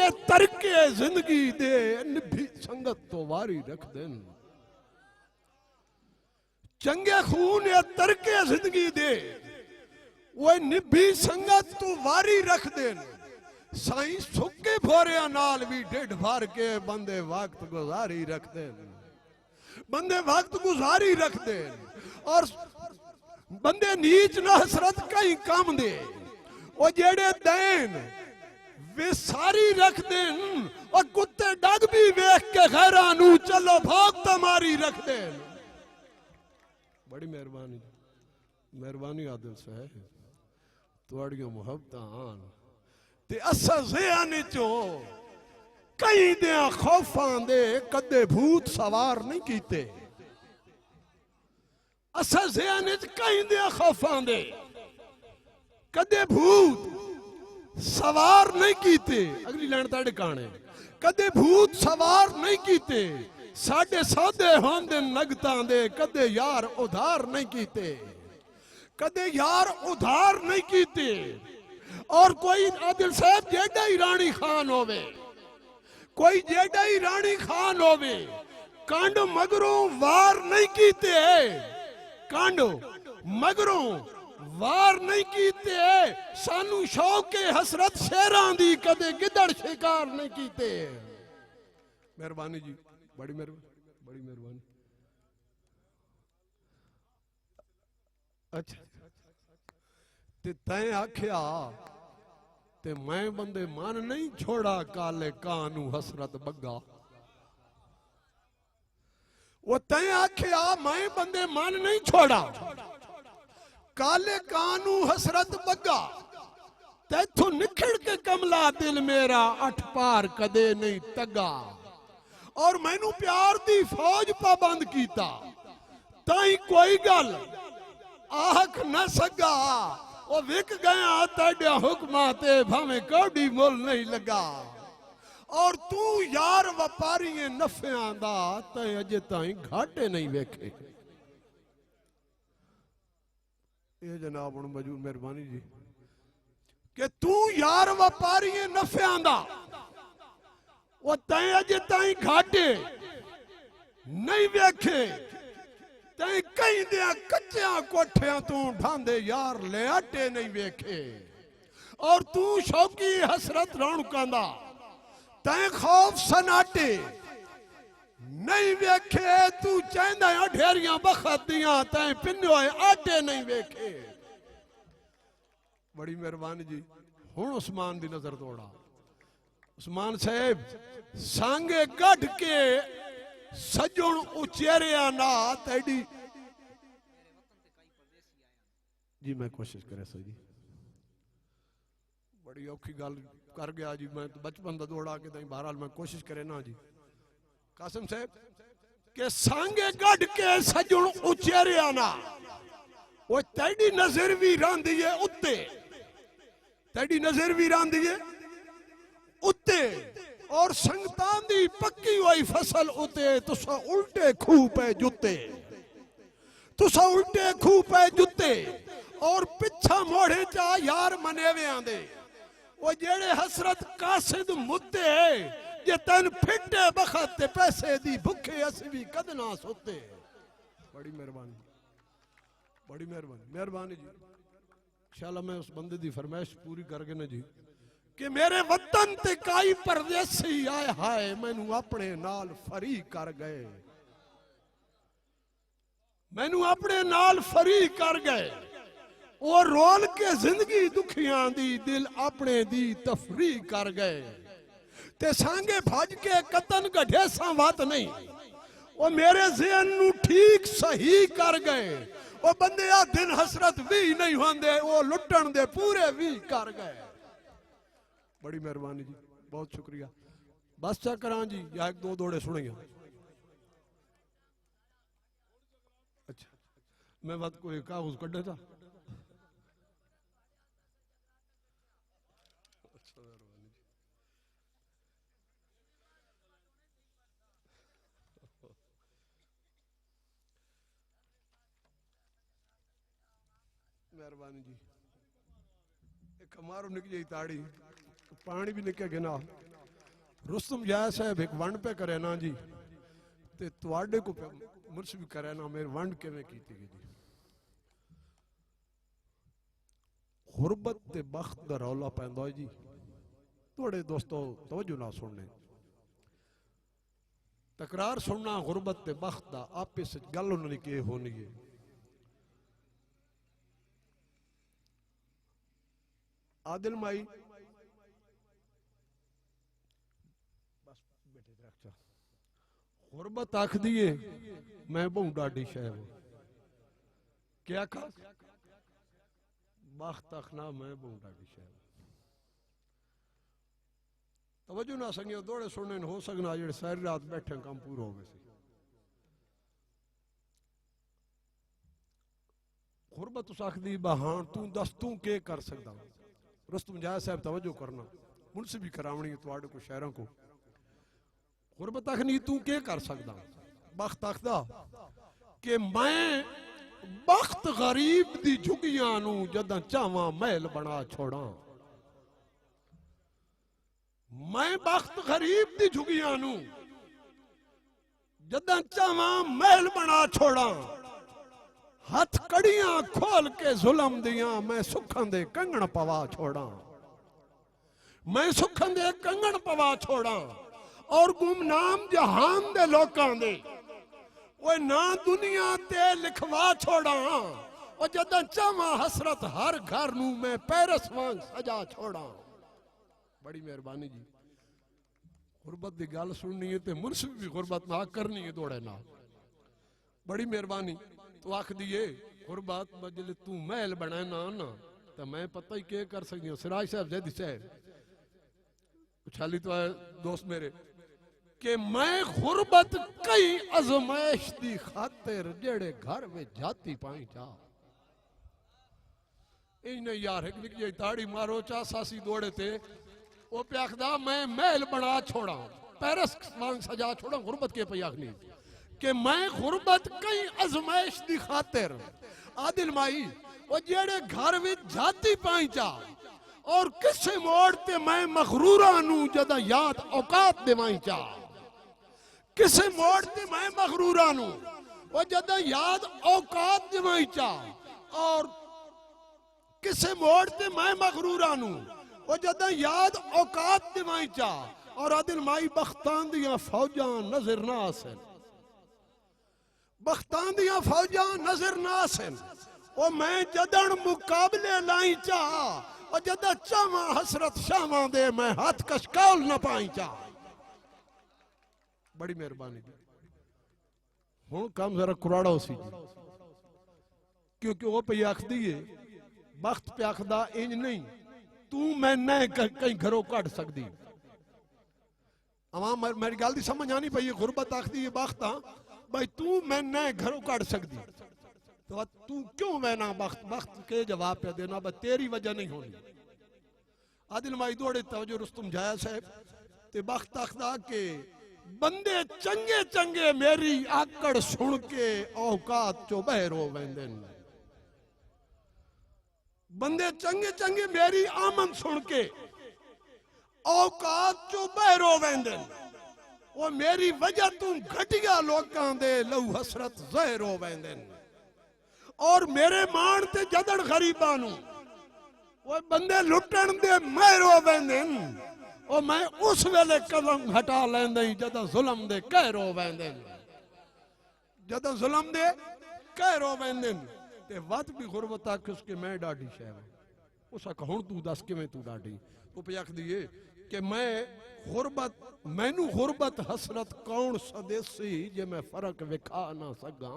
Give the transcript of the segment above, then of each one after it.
ए तरके जिंदगी दे निभी संगत तो वारी रख देन। चंगे खून ए तरके जिंदगी दे वो निभी संगत तो वारी रख देन। साईं सुके भोरिया नाल भी ढिड भर के बंदे वक्त गुजारी रख देन। बंदे वक्त गुजारी रख देन। और बंदे नीच न हसरत कहीं काम दे वो जेड़े देन वे सारी रख देन। और कुत्ते डग भी वेख के खैरा नू चलो भाग तमारी रख देन। बड़ी मेहरबानी मेहरबानी आदिल साहब तुहाड़ियां मुहब्बतां आन ते असा ज़हन चो कई दियां खौफां दे कदे भूत सवार नहीं कीते। असा ज़हन च कई दियां खौफां दे कदे भूत सवार नहीं कीते। अगली लाइन ताड़े काने कदे भूत सवार नहीं कीते। साडे सौदे होंदे नगतां दे कदे यार उधार नहीं कीते। कदे यार उधार नहीं कीते। और कोई आदिल साहब जेड़ा ही रानी खान होवे कोई जेड़ा ही रानी खान होवे कांड मगरों वार नहीं कीते। कांड मगरों वार नहीं कीते। सानू शौक हसरत शेरां दी कदे गिदड़ शिकार नहीं कीते। मेहरबानी जी बड़ी मेहरबानी। अच्छा ते तैं आख्या ते मैं बंदे मन नहीं छोड़ा काले कानू हसरत बग्गा। वो तैं आख्या मैं बंदे मन नहीं छोड़ा काले कानू हसरत बग्गा। तैथों निखड़ के कमला दिल मेरा अठ पार कदे नहीं तगा। और मैनू प्यार दी फौज पाबंद कीता ताई कोई गल आख न सगा। वो विक गया तेरे हुक्मा ते भावे कौड़ी मुल नहीं लगा। और तू यार व्यापारी नफियां दा ते अजे ताई घाटे नहीं वेखे। ये जनाब हुण मौजूद मेहरबानी जी कि तू यार व्यापारी नफियां दा वो तैं अजे ताई घाटे नहीं वेखे। तैं कई दिया कच्चिया कोठियां तू ढांदे यार ले आटे नहीं वेखे। और तू शौकी हसरत रौनकां दा तैं खौफ सनाटे नहीं वेखे। तू चाहदा ढेरियां बखत दियां तैं पिन्नो आटे नहीं वेखे। बड़ी मेहरबानी जी हुण उस्मान दी नजर तोड़ा। उस्मान साहब सांगे गढ़ के सजण उचेरिया ना तेडी जी मैं कोशिश करे सर जी बड़ी औखी गल कर गया जी। मैं तो बचपन दा दौड़ा के तई बहरहाल मैं कोशिश करे ना जी। कासिम साहब के सांगे गढ़ के सजण उचेरिया ना वो तेडी नजर भी रांदी है उत्ते। तेडी नजर भी रांदी है उत्ते। और संगतां दी पक्की हुई फसल उते तुसा उल्टे खूह पे जुते। तुसा उल्टे खूह पे जुते। और पिछा मोड़े चा यार मनेवे आंदे वो जेड़े हसरत कासिद मुद्दे जे तन फिटे बखत ते पैसे दी भुखे असी भी कद ना सोते। बड़ी मेहरबानी मेहरबानी जी। इंशाअल्लाह मैं उस बंदे दी फरमाइश पूरी करके ना जी कि मेरे वतन ते काई परदेसी आए हाय मैनू अपने नाल फरी कर गए। मैनू अपने नाल फरी कर गए। वो रोल के जिंदगी दुखियां दी दिल अपने दी तफरी कर गए। ते सांगे भज के कतन गढ़े सा बात नहीं वो मेरे ज़हन नू ठीक सही कर गए। वो बंदे आ दिन हसरत भी नहीं होंदे वो लुटन दे पूरे भी कर गए। बड़ी मेहरबानी जी बहुत शुक्रिया। बस चा करा जी या एक दो दौड़े सुनिए। अच्छा मैं बात कोई कागज कढ़े था। अच्छा मेहरबानी जी। मेहरबानी जी एक हमारो निक जी ताड़ी पानी भी निके गिना रुस्तम जाय साहब एक वंड पे करे ना जी, ते तुहाडे को मुर्शद करे ना मेरे वंड किवें कीती गई जी। गुरबत ते बख्त दा रौला पैंदा है जी। थोड़े दोस्तों तवज्जो ना सुनने, तकरार सुनना गुरबत ते बख्त दा आपस गल उन्होंने की होनी है। आदिल माई बस बैठे रखा गुरबत आख दिए मैं बहु डाडी शह क्या कहा बख्त आखना मैं बहु डाडी शह। तवज्जो ना संगे दौड़े सुनने हो सकना जेड़े सारी रात बैठे काम पूरा हो गए। गुरबत उस आखदी बहान तू दस तू के कर सकदा। रुस्तम जाय साहब तवज्जो करना, मुनसिफ भी करावनी है तुहाडे को शहरों को। गुरबत आखनी तू के कर सकदा। बख्त आखदा कि मैं बख्त गरीब दी झुगियां नू जदां चावां महल बना छोड़ा। मैं बख्त गरीब दी झुगियां नू जदां चावां महल बना छोड़ा। हथ कड़ियां खोल के जुलम दियां मैं सुखन दे कंगण पवा छोड़ा। मैं सुखन दे कंगण पवा छोड़ा और गुमनाम जहान दे लोकां दे वो ना दुनिया ते लिखवा छोड़ा। और जदां चावां हसरत हर घर नू मैं पैरस वांग सजा छोड़ा। बड़ी मेहरबानी जी। गुरबत की गल सुननी है तो मुनसिफ भी गुरबत ना करनी है दौड़े ना। बड़ी मेहरबानी तू आख दिए गुरबत बजले तू महल बनाना ना तो मैं पता ही के कर सकती हूँ। सिराज साहब जैदी साहब उछाली तो दोस्त मेरे कि मैं गुरबत कई अजमाइश दी खातिर जेड़े घर में जाती पाई जा। नहीं यार एक विक ताड़ी मारो चा सासी दौड़े थे वो प्याखदा मैं महल बना छोड़ा पैरस वांग सजा छोड़ा। गुरबत के पे आखनी कि मैं गुरबत कई अजमाइश दी खातिर आदिल माई वो जेड़े घर में जाती पाई जा और किसे मोड़ ते मैं मगरूरा नू जदा याद औकात देवाई चा। किसे मोड़ ते मैं मगरूरा नू वो जदा याद औकात देवाई चा। और किसे मोड़ ते मैं मगरूरा नू वो जदा याद औकात दिवाई चा। और आदिल माई बख्तान दियां फौजां नजर ना आसन। बख्तान दियां फौजां नजर ना आसन। वो मैं जदन मुकाबले लाई चा और जदा चावा हसरत शावां दे मैं हाथ कशकाल न पाई चा। बड़ी मेहरबानी हुण काम जरा कुराड़ा हो सी क्योंकि वो पे आखदी है बख्त पे आखदा इंज नहीं तू मैं कहीं घरों कट सकती। आवाम मेरी गल दी समझ आनी पई है। गुरबत आखदी है बख्त भाई तू मैं घरों कट सकती तो तू क्यों मैं ना बख्त बख्त के जवाब पे देना बस तेरी वजह नहीं होनी। आदिल माई दौड़े तवज्जो रुस्तम जाया साहब ते बख्त आखदा के बंदे चंगे चंगे मेरी आकड़ सुन के औकात चो बहर हो वेंदे। बंदे चंगे चंगे मेरी आमद सुन के औकात चो बहरो वेंदे। वो मेरी वजह तू घटिया लोकां दे लहू हसरत जहर हो वेंदे। और मेरे मान ते जदड़ गरीबां नू वो बंदे लुटण दे महर हो वेंदे। और मैं उस वेले कदम हटा लैंदा जदा जुल्म दे कहर हो वेंदे। जदा जुल्म दे कहर हो वेंदे ते वत भी गुरबत आख उसके मैं डाडी शह उस आख हुण तू दस किवें तू डाडी। वो पे आख दिए कि मैं गुरबत मैनू गुरबत हसरत कौन सदेसी जे मैं फर्क विखा ना सगा।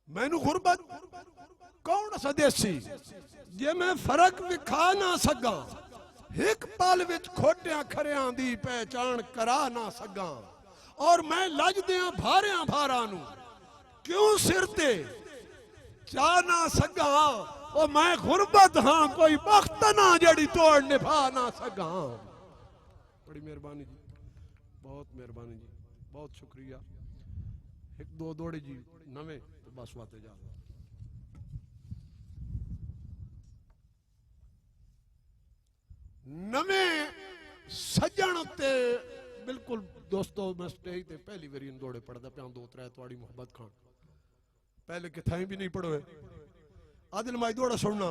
मैनू गुरबत कौन सदेसी जे मैं फर्क विखा ना सगा। एक पल विच खोटियां खरियां दी पहचान करा ना सगा। और मैं लजदियां भारियां भारा नू क्यों सिर ते चा ना सगा। और मैं गुरबत हाँ कोई बख्त ना जड़ी तोड़ निभा ना सगा। बड़ी मेहरबानी जी, बहुत मेहरबानी जी, बहुत शुक्रिया। एक दो दौड़े जी नवे तो बस वाते जा नवे सजन ते बिल्कुल दोस्तों मैं स्टेज ते पहली बारी इन दौड़े पढ़दा पिया दो त्रै तुहाड़ी मोहब्बत खान पहले किथे भी नहीं पढ़ोए आदिल माई दौड़ा सुनना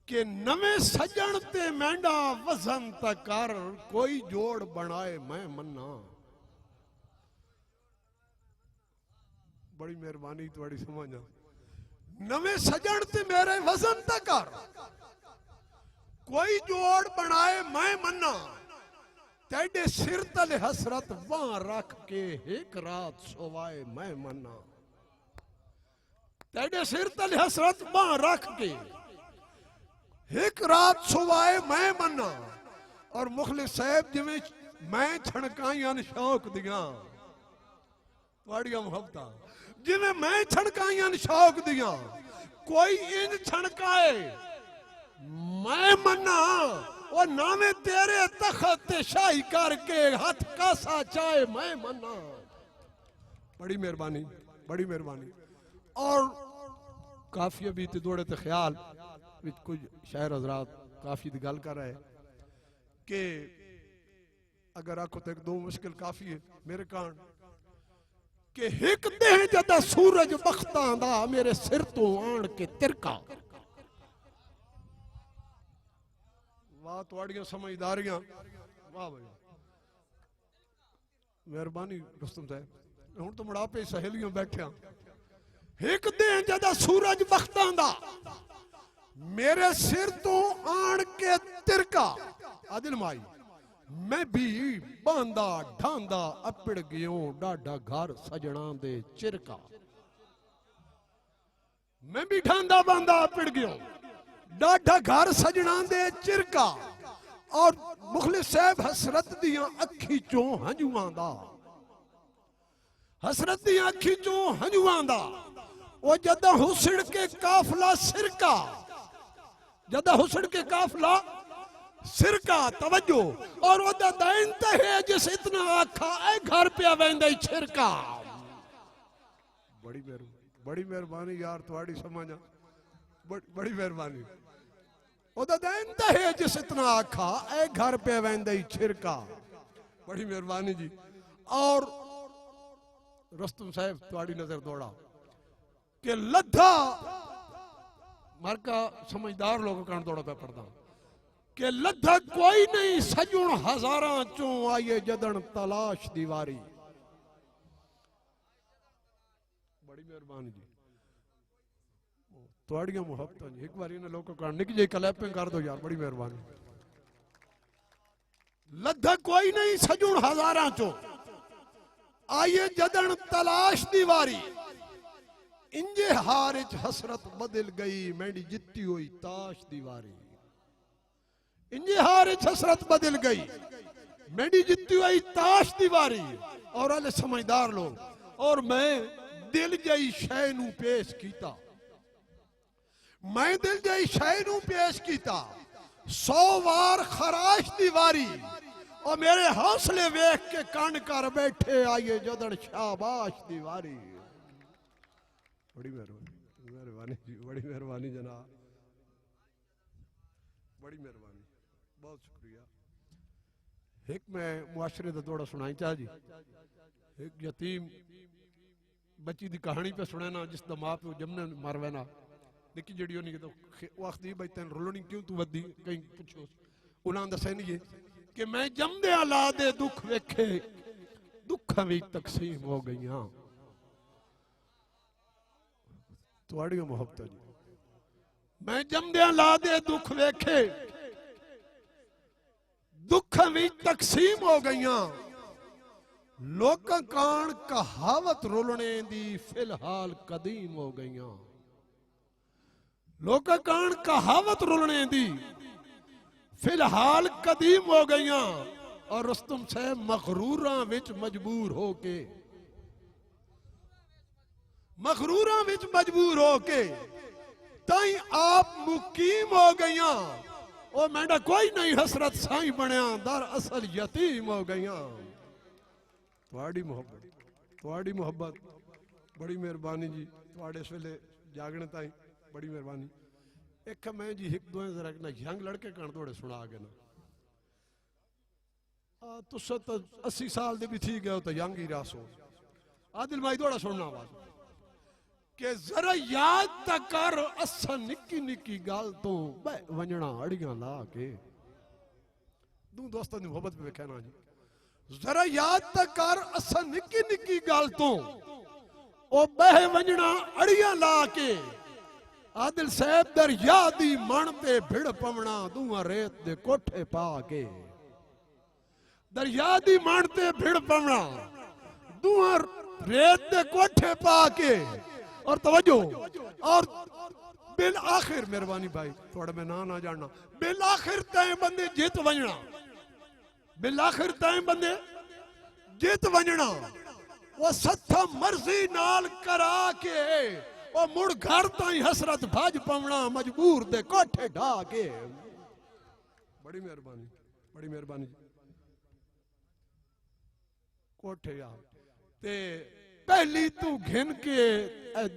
कि नवे सजन ते मैंडा वजन तकर कोई जोड़ बनाए मैं मन्ना। बड़ी मेहरबानी तुहाड़ी समझा नवे सजन ते मेरे वजन तकर कोई जोड़ बनाए मैं मन्ना तेरे सिर तले हसरत वहां रख के एक रात सोवाए मैं मन्ना। तेरे सिर तले हसरत वहां रख के एक रात सोवाए मैं मन्ना। और मुखलिस साहब जिवें मैं छणकाइयां शौक दियां तुहाड़ियां मुहब्बतां जिवें मैं छणकाइयां शौक दियां कोई इन छणकाए मैं मन्ना। और नावे तेरे तखत ते शाही करके हाथ कासा चाहे मैं मन्ना। बड़ी मेहरबानी बड़ी मेहरबानी। और काफिया भी ते दौड़े ते ख्याल विच कुछ शायर हजरात काफी दी गल कर रहे कि अगर आखो तो एक दो मुश्किल काफी है मेरे कान कि हिक दे जदा सूरज बख्तां दा मेरे सिर तो आन के तिरका। वाह तुहाड़ियां समझदारियां वाह भाई मेहरबानी रुस्तम साहब हुण तो मुड़ापे सहेलियों बैठिया एक दे जदा सूरज बख्तां दा मेरे सिर तो आन के तिरका। आदिल माई मैं भी बांदा ढांदा अपड़ गयो डाडा घर सजना दे चिरका। मैं भी ढांदा बांदा अपड़ गयो डाडा घर सजना दे चिरका। और मुखलिस साहब हसरत दियां अखी चों हंजुआं दा हसरत दियां अखी चों हंजुआं दा वो जदा हुसड़ के काफला सिरका जदा हुसड़ के काफला सिरका तवज्जो। और वो दैनता है जिस इतना आखा ए घर पे वेंदा छिरका। बड़ी मेहरबानी यार तुहाड़ी समझा बड़ी मेहरबानी। ओदा दैनता है जिस इतना आखा ए घर पे वेंदा छिरका। बड़ी मेहरबानी जी। और रुस्तम साहब तुहाड़ी नजर दौड़ा कि लद्दा मर का समझदार लोगों का दौड़ा पे पड़ता कि लद्दा कोई नहीं सजुन हजारां चों आइए जदन तलाश दीवारी। बड़ी मेहरबानी जी तुहाड़ियां मुहब्बतां जी एक बार इन्हें लोगों का निक जी क्लैपिंग कर दो यार बड़ी मेहरबानी। लद्दा कोई नहीं सजुन हजारां चों आइए जदन तलाश दीवारी। इंजे हारिच हसरत बदल गई मेरी जित्ती हुई ताश दीवारी। इंजे हारिच हसरत बदल गई मेरी जित्ती हुई ताश दीवारी। और अले समझदार लोग और मैं दिल जई शय नू पेश कीता मैं दिल जई शय नू पेश कीता 100 वार खराश दीवारी। और मेरे हौसले वेख के कान कर बैठे आइए जदन शाबाश दीवारी। बड़ी मेहरबानी जी बड़ी मेहरबानी जनाब बड़ी मेहरबानी बहुत शुक्रिया। एक मैं मुआशरे का दौड़ा सुनाई चाह जी एक यतीम बच्ची की कहानी पे सुने ना जिसका माँ प्यो जमने मर वैना निकी जड़ी होनी तो वो आखदी भाई तेन रोलनी क्यों तू वधी कहीं पुछो उन्होंने दसा नहीं है कि मैं जमदे ला दे दुख वेखे दुखा भी तकसीम हो गई। तुहाड़ियां मुहब्बतां जी मैं जमदे ला दे दुख वेखे दुखा भी तकसीम हो गई। लोकां कान कहावत रोलने दी फिलहाल कदीम हो गई। लोकां कान कहावत रोलने दी फिलहाल कदीम हो गई। और रुस्तम साहब मगरूरां विच मजबूर होके ताई आप मुकीम हो गई। ओ मैंडा कोई नहीं हसरत साई बनया दर असल यतीम हो गई। तुहाड़ी मोहब्बत बड़ी मेहरबानी जी तुहाड़े इस वेले जागने ताई बड़ी मेहरबानी। एक मैं जी एक दो जरा ना यंग लड़के कान दौड़े सुना के ना तुस तो 80 साल दे भी थी गए तो यंग ही रासो। आदिल भाई थोड़ा सुनना आवाज कि जरा याद तक कर असा निक्की निक्की गल तो वंजना अड़ियां ला के दू दोस्तों की मोहब्बत में कहना जी जरा याद तक कर असा निक्की निक्की गल तो ओ बह वंजना अड़ियां ला के आदिल साहब दरिया दी मन ते भिड़ पवना दूआ रेत दे कोठे पा के दरिया दी मन ते भिड़ पवना दूआ रेत दे कोठे पा के और तवज्जो और बिल आखिर मेहरबानी भाई थोड़ा मैं ना जानना बिल आखिर तय बंदे जित वंजना बिल आखिर तय बंदे जित वंजना वो सत्था मर्जी नाल करा के वो मुड़ घर ताई हसरत भज पवना मजबूर दे कोठे ढा के। बड़ी मेहरबानी कोठे यार ते पहली तू घिन के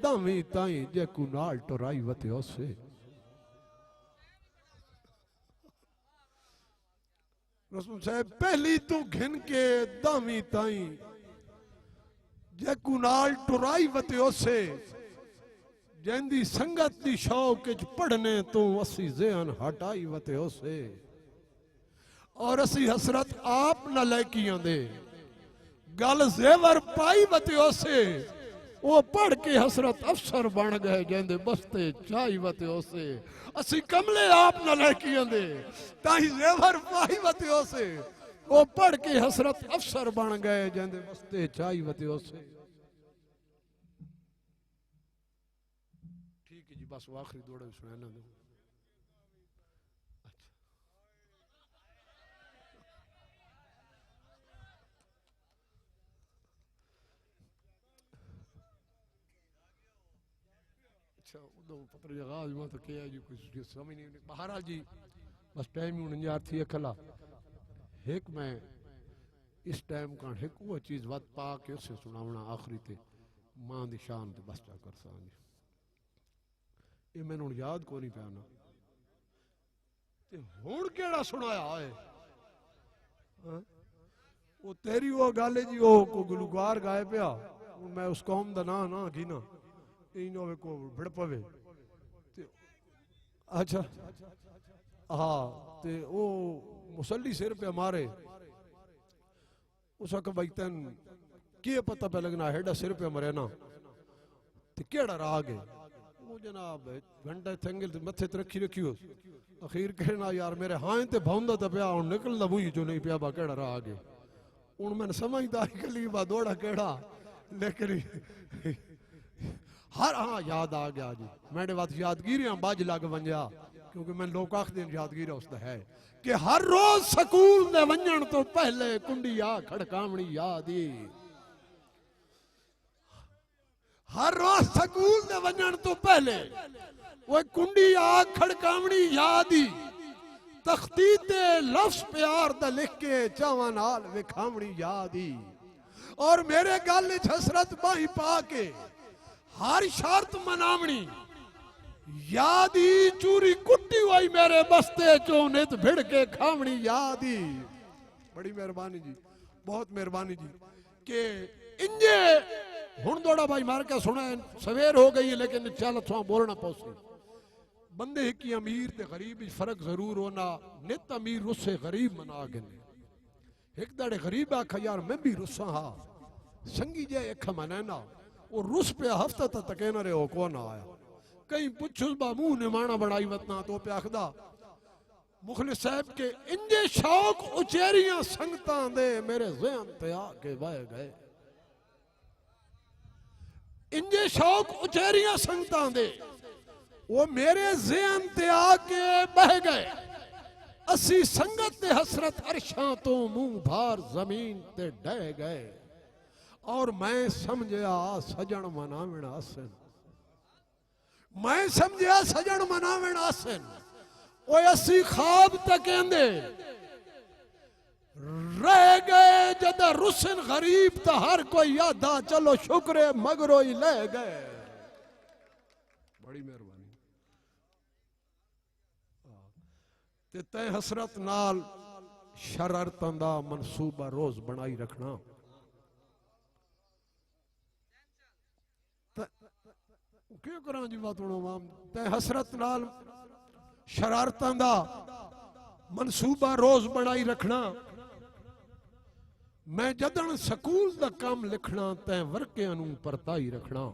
दावी ताई जे कुनाल टोराई वते ओसे रसूल साहब पहली तू घिन के दावी ताई जे कुनाल टोराई वते ओसे जैंदी संगत दी शौक च पढ़ने तू असी ज़हन हटाई वते ओसे और असी हसरत आप न लैकियां दे गल जेवर पाई वते ओसे वो पढ़ के हसरत अफसर बन गए जैंदे बस्ते चाई वते ओसे असी कमले आप न लैकियां दे ताही जेवर पाई वते ओसे वो पढ़ के हसरत अफसर बन गए जैंदे बस्ते चाई वते ओसे। ठीक है जी बस वो आखिरी दौड़ा सुनाना दो। पत्र जगह मैं तो क्या जी कुछ समझ नहीं बहरहाल जी बस टाइम ही यार थी अखला एक मैं इस टाइम का एक वो चीज बात पा के उससे सुनावना आखिरी ते मां दी शान ते बस क्या कर सा ये मैंने याद को नहीं पाना ते हुण केड़ा सुनाया है वो तेरी वो गल जी वो को गुलगार गाए पिया मैं उस कौम दा ना की ना इन को भिड़ पवे अच्छा हाँ ते वो मुसल्ली सिर पे मारे उस भाई तेन के पता पे लगना हेडा सिर पे मरे ना ते केड़ा राग है वो जनाब घंटा थंगल मथे ते रखियो अखीर कहना यार मेरे हाँ ते भाउंदा तो पिया हुन निकलदा मुंह जो नहीं पिया बा केड़ा राग है हुन मैंने समझदा कली बा दौड़ा केड़ा लेकिन हर हाँ याद आ गया जी मेरे बात यादगिरियां बाज लग वंजा क्योंकि मैं लोग आखदे यादगिरी उसदा है कि हर रोज स्कूल दे वंजण तो पहले कुंडी आ खड़कावणी याद ही हर रोज स्कूल दे वंजण तो पहले वो कुंडी आ खड़कावणी याद ही तख्ती ते लफ्ज प्यार दा लिख के चावां नाल विखावणी याद ही और मेरे गल च हसरत बाही पा के हर शर्त मनावनी याद ही चूरी कुट्टी हुई मेरे बस्ते चो नित भिड़ के खावनी याद ही। बड़ी मेहरबानी जी बहुत मेहरबानी जी के इंजे हुण दौड़ा भाई मार के सुना सवेर हो गई है लेकिन चल थोड़ा बोलना पौसे बंदे की अमीर ते गरीब फर्क जरूर होना नित अमीर रुस्से गरीब मना गए एक दाड़े गरीब आखा यार मैं भी रुस्सा हा संगी जे अख मनाना वो रुस पे हफ्ता तक न रहे कौन आया कहीं पुछुस बा मुंह ने माना बनाई वतना तो पे आखदा मुखलिस साहब के इंजे शौक उचेरियां संगतां दे मेरे ज़हन ते आके बह गए इंजे शौक उचेरियां संगतां दे वो मेरे ज़हन ते आके बह गए असी संगत ते हसरत अरशां तो मुंह भार जमीन ते ढह गए और मैं समझया सजन मनावण आसन मैं समझया सजन मनावण आसन ओ असी ख्वाब तकेंदे रह गए जद रुसन गरीब तो हर कोई यादा चलो शुक्र मगरो ही ले गए। बड़ी मेहरबानी ते तय हसरत नाल शरारतां दा मनसूबा रोज बनाई रखना। क्यों करा जी बात ते हसरत नाल शरारतां दा मनसूबा रोज बनाई रखना। मैं जदन स्कूल दा काम लिखना तै वर्कियां नूं परताई रखना।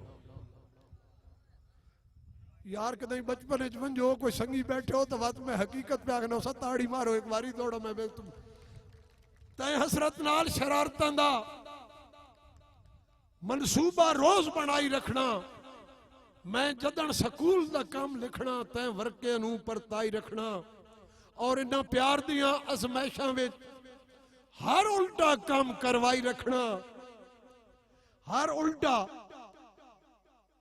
यार कदई बचपन च वंजो कोई संगी बैठे हो तो बात में हकीकत पे आखना सा ताड़ी मारो एक बारी दौड़ो मैं तुम तै हसरत नाल शरारतां दा मनसूबा रोज बनाई रखना। मैं जदन स्कूल दा काम लिखना तै वर्के नूं परताई रखना। और इन्हां प्यार दियां अजमाइशां विच हर उल्टा काम करवाई रखना। हर उल्टा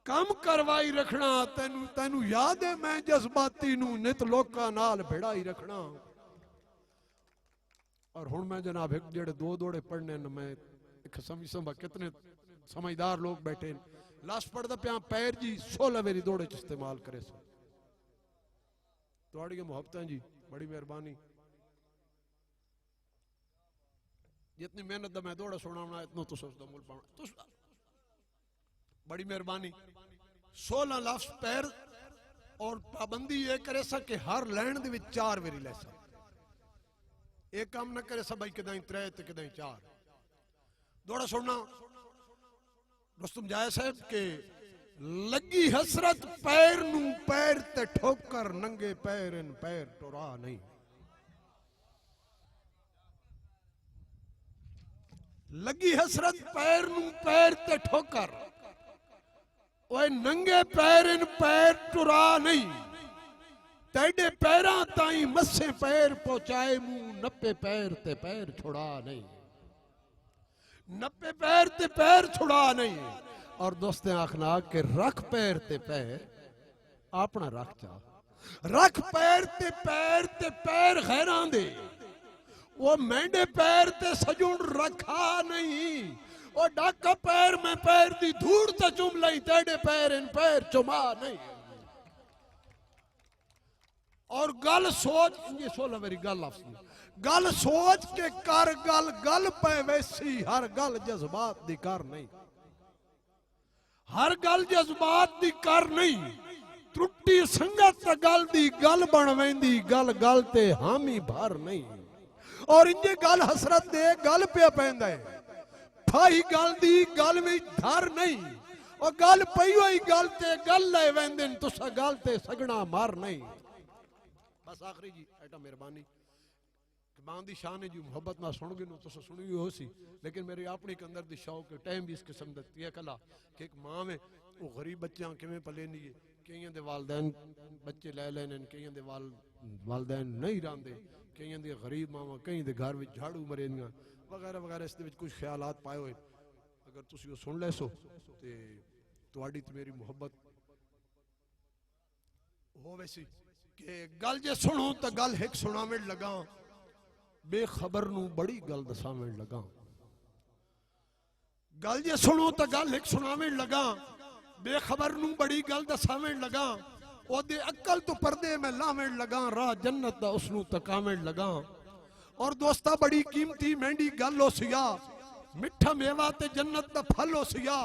काम करवाई रखना। तेनू तेनू याद है मैं जज्बाती नूं नित लोकां नाल भिड़ाई रखना। और हुण मैं जनाब एक जेड़े दो दौड़े पढ़ने न मैं एक समझ कितने समझदार लोग बैठे लास्ट पढ़दा पिया पैर जी 16 मेरी दौड़े च इस्तेमाल करे सो। तुहाड़ी मुहब्बतां जी बड़ी मेहरबानी। जितनी मेहनत दा मैं दौड़ा सुनावना इतना तुस उसदा मुल पाना बड़ी मेहरबानी। 16 लफ्ज पैर और पाबंदी ये करे सा कि हर लैन दे विच 4 वेरी ले सा। एक काम ना करे सा भाई कदाई 3 ते कदाई 4 दौड़ा सुनना। रुस्तम जाय साहब के लगी हसरत पैर नू पैर ते ठोकर नंगे पैर इन पैर टुरा नहीं। लगी हसरत पैर नू पैर ते ठोकर ओए नंगे पैर इन पैर टुरा नहीं। तेरे पैरां ताई मस्से पैर पहुंचाए मुंह नप्पे पैर ते पैर छुड़ा नहीं। नप्पे पैर ते पैर छुड़ा नहीं। और दोस्तें आखना कि रख पैर ते पैर अपना रख जा। रख पैर ते पैर गैरां दे वो मेंढे पैर ते सजुन रखा नहीं। वो डाका पैर में पैर दी धूड़ ते चुम लई तेरे पैर इन पैर चुमा नहीं। और गल सोच ये 16 मेरी गल लफ्ज गल सोच के कर गल गल पे वैसी हर गल जज्बात दी कर नहीं। हर गल जज्बात दी कर नहीं। त्रुट्टी संगत गल दी गल बन वेंदी गल गल ते हामी भर नहीं। और इंजे गल हसरत दे गल पे पैंदा है फाही गल दी गल में धर नहीं। और गल पई हुई गल ते गल ले वेंदे तुसा गल ते सगना मार नहीं। बस आखिरी जी एटा मेहरबानी मां दी शान है जी मोहब्बत ना सुन गए तो सुनी हो सी। लेकिन मेरी अपनी अंदर दी शौक टाइम भी इस किस्म दा ये कला कि एक मां में वो गरीब बच्चियां किवें पले नहीं है। कईयां दे वालदैन बच्चे ले लेने कईयां दे वालदैन नहीं रहंदे कईयां दी गरीब मावां कई दे घर विच झाड़ू मरेंदियां वगैरह वगैरह। इस दे विच कुछ ख्यालात पाए हुए अगर तुसी वो सुन ले सो ते तुहाडी ते मेरी मोहब्बत हो वैसी कि गल जे सुनो तो गल एक सुनावें लगा बेखबर नू बड़ी गल दसावें लगा। गल जे सुनो तो गल एक सुनावें लगा बेखबर नू बड़ी गल दसावें लगा। ओदे अक्ल तो पर्दे में लावें लगा राह जन्नत दा उसनू तकावें लगा। और दोस्ता बड़ी कीमती महंगी गल हो सिया मिठा मेवा ते जन्नत दा फल हो सिया।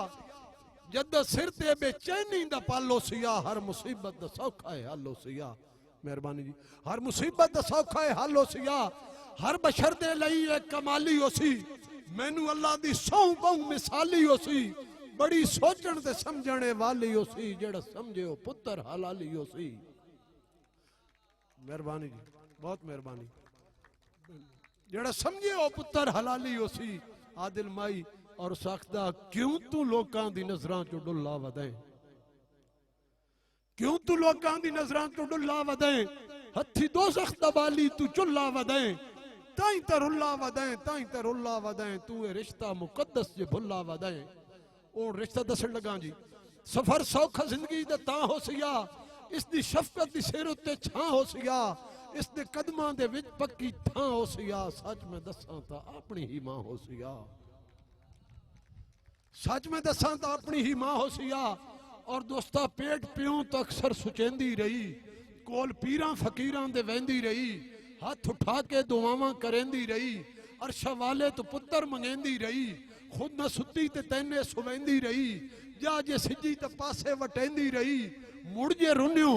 जद सिर ते बेचैनी दा पल हो सिया हर मुसीबत दा सौखा है हल हो सिया। मेहरबानी जी हर मुसीबत दा सौखा है हल हो सिया। हर बशर दे लई एक कमाली हो सी मैनू अल्लाह दी सौं बहु मिसाली हो सी। बड़ी सोचण ते समझने वाली हो सी जेड़ा समझे हो पुत्र हलाली हो सी। मेहरबानी जी बहुत मेहरबानी जेड़ा समझे हो पुत्र हलाली हो सी। आदिल माई और साख्ता क्यों तू लोकां दी नजरां चो डुल्ला वदे क्यों तू लोकां दी नजरां चो डुल्ला वदे हथी दोज़ख दबाली तू चुल्ला वदे ताई तरुल्ला वदे ताई तरुल्ला वदे तू ए रिश्ता मुकद्दस जे भुल्ला वदे। ओ रिश्ता दसन लगा जी सफर सौखा जिंदगी दा तां हो सिया इस दी शफकत दी सिर उत्ते छां हो सिया इस दे कदमां दे विच पक्की थां हो सिया। सच में दसां तां अपनी ही मां हो सिया सच में दसां तां अपनी ही मां हो सिया। और दोस्ता पेट प्यों तो अक्सर सुचेंदी रही कोल पीरां फकीरां दे वेंदी रही हथ उठा के दुआवां करेंदी रही, अरशा वाले तो पुत्र मंगेंदी रही, खुद न सुती ते तैने सुवेंदी रही, जा जे सिजी ते पासे वटेंदी रही, मुड़ जे रुन्यो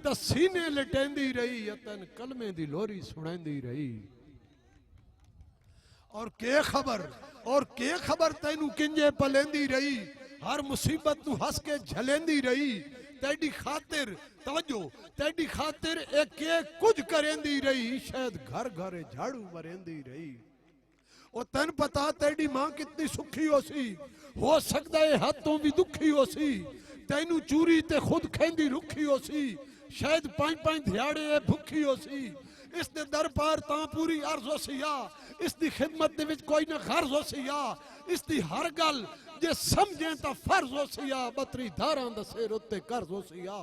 ते सीने लटेंदी रही, अतन कलमे दी लोरी सुनेंदी रही। और के खबर तैनू किंजे पलेंदी रही, हर मुसीबत तू हंस के झलेंदी रही, तेडी खातिर तवज्जो, तेडी खातिर एक कुछ करेंदी रही, शायद घर घर झाड़ू मरेंदी रही। और तन पता तेरी मां कितनी सुखी हो सी, हो सकता है हाथों भी दुखी हो सी, तेनू चूरी ते खुद खेंदी रुखी हो सी, शायद 5-5 ध्याड़े भुखी हो सी, इसने दर पार ता पूरी अर्ज हो सी या, इसकी खिदमत दे विच कोई ना गर्ज हो सी या, इसकी हर गल जे समझे ता फर्ज हो सी या, बतरी धारां दा सिर उत्ते कर्ज हो सी या।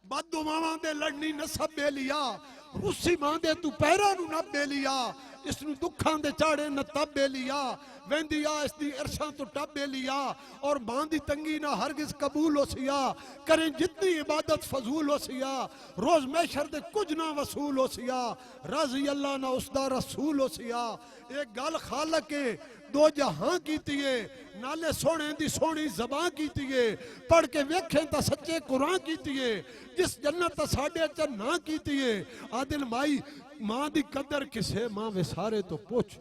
बददुआवां दे लड़नी नसब बेलिया, रूसी मां दे तू पैरां नू न बेलिया, इसनू दुखां दे चाड़े न तब बेलिया, वेंदी आ इसदी अरशां तो टब बेलिया, और मां दी तंगी ना हरगिज कबूल हो सिया, करें जितनी इबादत फजूल हो सिया, रोज मैशर दे कुछ ना वसूल हो सिया, राजी अल्लाह ना उसदा रसूल हो सिया। एक गल खालक के दो जहां कीतिए, नाले सोने दी सोनी जबां कीतिए, पढ़ के वेखें ता सच्चे कुरान कीतिए, जिस जन्नत ता साडे च ना कीतिए। आदिल माई मां दी कदर किसे मां विसारे तो पुछ,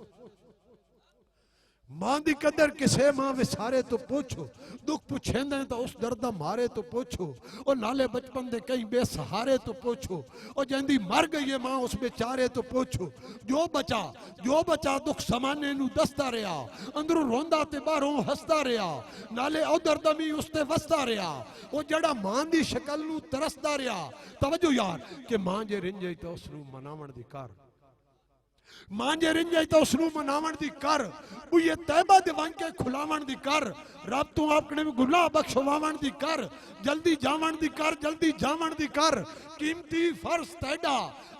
मां दी कदर किसे मां विसारे तो पुछो, दुख पुछेंदे तो उस दर्द मारे तो पुछो, और नाले बचपन दे कई बेसहारे तो पुछो, और जंदी मर गई है मां उस बेचारे तो पुछो। जो बचा दुख समाने नू दसदा रहा, अंदरों रोंदा ते बाहरों हसदा रहा, नाले उधर दमी उसते वसदा रहा, वो जड़ा मां दी शक्ल नू तरसदा रहा। तवज्जो यार कि मां जे रिंजे तो उसनू मनावण दी कर, मां जे रिंजे तो उसनू मनावण दी कर, बुए तैबा दे वन के खुलावण दी कर, रब तू अपने गुनाह बख्शवावण दी कर, जल्दी जावण दी कर, जल्दी जावण दी कर। कीमती फर्ज तैडा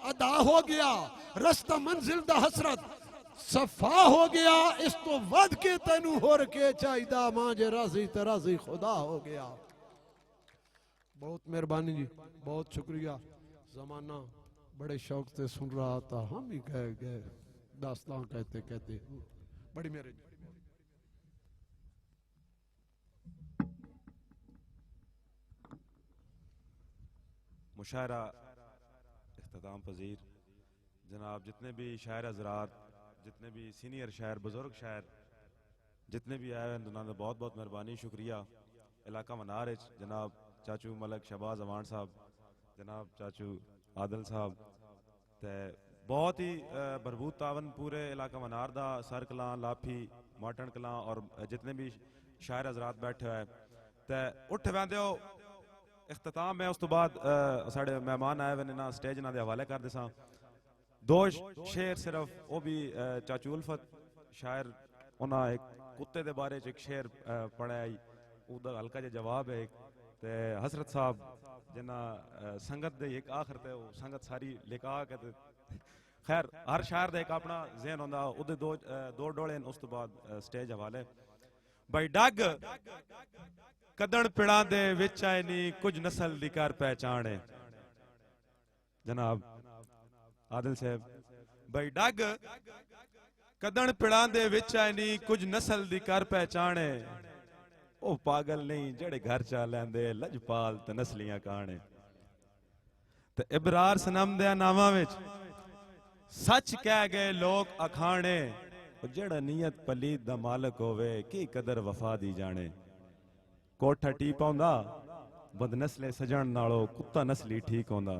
अदा हो गया, रस्ता मंजिल दा हसरत सफा हो गया, इस तो वध के तैनू होर के चाहिदा, मां जे राजी ते राजी खुदा हो गया। बहुत मेहरबानी जी, बहुत शुक्रिया। जमाना बड़े शौक से सुन रहा था, हम ही कह गए दास्तां कहते कहते, बड़ी मेरे मुशायरा इख्तिताम पजीर जनाब, जितने भी शायर हजरात, जितने भी सीनियर शायर, बुजुर्ग शायर जितने भी आए हैं, उन्होंने बहुत बहुत मेहरबानी, शुक्रिया। इलाका मनार जनाब चाचू मलक शहबाज अवान साहब, जनाब चाचू आदल साहब, ते बहुत ही भरपूर तावन पूरे इलाका मनार दा, सर कलां, लाफी, माटन कलां और जितने भी शायर हजरात बैठे हुए ते उठ वैंदे हो। इख्तिताम है, उस तो बाद साढ़े मेहमान आए हुए ना, स्टेज इन्हां दे हवाले कर देसां। दो शेर सिर्फ, वो भी चाचू उल्फत शायर, उन्हां एक कुत्ते दे बारे च एक शेर पढ़ा, उहदा हल्का जिहा जवाब है। ते हसरत साहब जिन्ना संगत दे एक आखिर ते संगत सारी लिखा के, खैर हर शायर का एक अपना ज़हन होंदा, उहदे दो डोले उस तो बाद स्टेज हवाले। भाई डग कदन पिड़ा दे विच आए नी, कुछ नस्ल दी कर पहचान है। जनाब आदिल साहब, भाई डग कदन पिड़ा दे विच आए नी, कुछ नस्ल दी कर पहचान है। ओ पागल नहीं जेड़े घर चा लैंदे, लजपाल ते नस्लियां काने। ते इबरार सनम दे नावां विच सच कह गए लोग अखाने, जेड़ा नीयत पलीत दा मालक होवे, की कदर वफा दी जाने। कोठा टी पाउंदा बदनस्ले सजण नालों, कुत्ता नस्ली ठीक होंदा।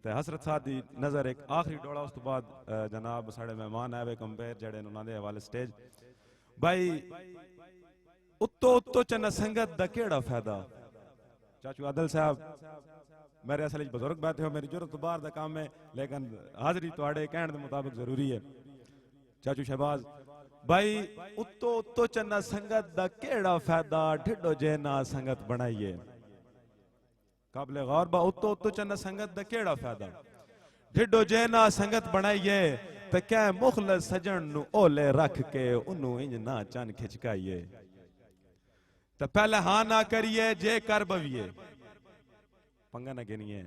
ते हसरत साहब दी नजर एक आखिरी डोला, उस तो बाद जनाब साढ़े मेहमान आए कंपेयर जेड़े उन्हां दे हवाले स्टेज। भाई उत्तो उत्तो च न संगत दा केड़ा फायदा। चाचू आदल साहब मेरे असल बुजुर्ग बैठे हो, मेरी जरूरत बाहर दा काम है, लेकिन हाजरी तुहाडे कहण दे मुताबिक जरूरी है। चाचू शहबाज भाई, उत्तो उत्तो च न संगत दा केड़ा फायदा, ढिडो जे ना संगत बनाइए। काबिले गौर बा, उत्तो उत्तो च न संगत दा केड़ा फायदा, ढिडो जे ना संगत बनाइए। ते कै मुखलस सजन नू ओले रख के, उन्नू इंज ना चन खिचकाइए। तो पहले हाँ ना करिए, जे कर बविए, पंगा ना गिनिए।